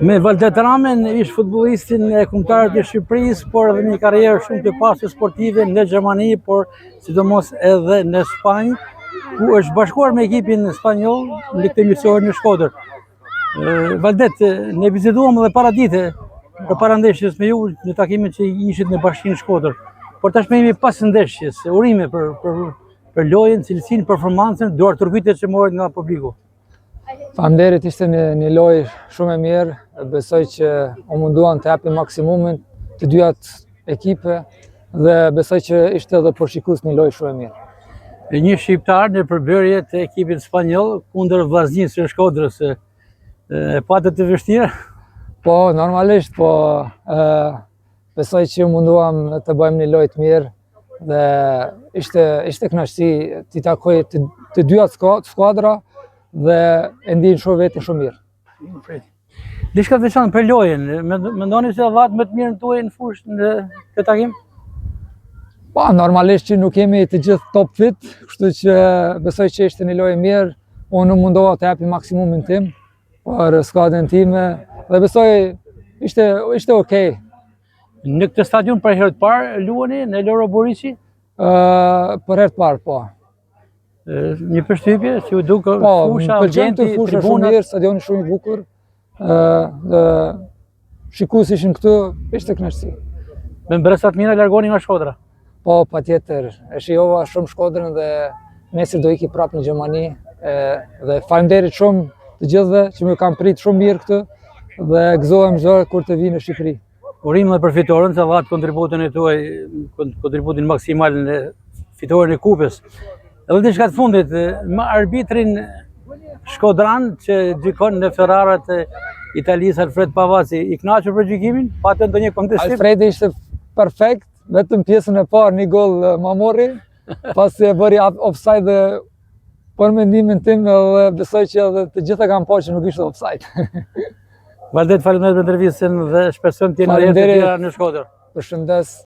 Me Valdet Ramen ish futbollistin e kombëtarit të Shqipërisë, por edhe një karrierë shumë të pasur sportive në Gjermani, por sidomos edhe në Spanjë, ku është bashkuar me ekipin spanjoll në këtë mision në Shkodër. Valdet, ne vizituam edhe para dite, përpara ndeshjes me ju, në takimin që ishit në Bashkinë Shkodër. Por tashmë jemi pas ndeshjes, urime për lojën, cilësinë, performancën, duar turpitet që morët nga publiku. Faleminderit, ishte një lojë shumë e mirë. Besoj që u munduan të japin maksimumin të dyat ekipe dhe besoj që ishte edhe përshikues një lojë shumë e mirë. Një shqiptar në përbërje të ekipit spanjoll kundër vllaznisë së Shkodrës, patët të vështirë? Po, normalisht, po besoj që u munduam të bëjmë një lojë të mirë dhe ishte kënaqësi t'i takoj të dyat skuadra dhe e ndjen shumë veten shumë mirë. Diçka të veçantë për lojën, mendoni se dhat më të mirën tuaj në fushë në këtë takim? Po, normalisht që nuk jemi të gjithë top fit, kështu që besoj që ishte një lojë mirë. Unë mundova të japi maksimumin tim për skuadrën time dhe besoj ishte okay. Në këtë stadium për herë të parë luani në Loro Boriçi? Për herë të parë, po. Një përshtypje që u duk fusha, ambienti, tribunat, shumë mirë, stadioni shumë i bukur. Dhe shikues ishin këtu, ishte kënaqësi. Me mbresat mira largoni nga Shkodra? Po, patjetër. E shijova shumë Shkodrën dhe nesër do iki prapë në Gjermani. Dhe faleminderit shumë të gjithëve që më kanë pritur shumë mirë këtu dhe gëzohem çdo kur të vi në Shqipëri. Urime për fitoren, se dhat kontributin e tuaj, kontributin maksimal në fitoren e kupës. Edhe diçka të fundit, me arbitrin shkodran që gjykon në Ferrarat e Italisë, Alfred Pavaci, i kënaqur për gjykimin? Patën ndonjë kontestim? Alfredi ishte perfekt, vetëm pjesën e parë një gol ma morri, pasi e bëri offside dhe për mendimin tim dhe besoj që edhe të gjitha kanë parë që nuk ishte offside. Valdet, faleminderit për intervistën dhe shpresojmë të jeni edhe të tjera në Shkodër. Përshëndes.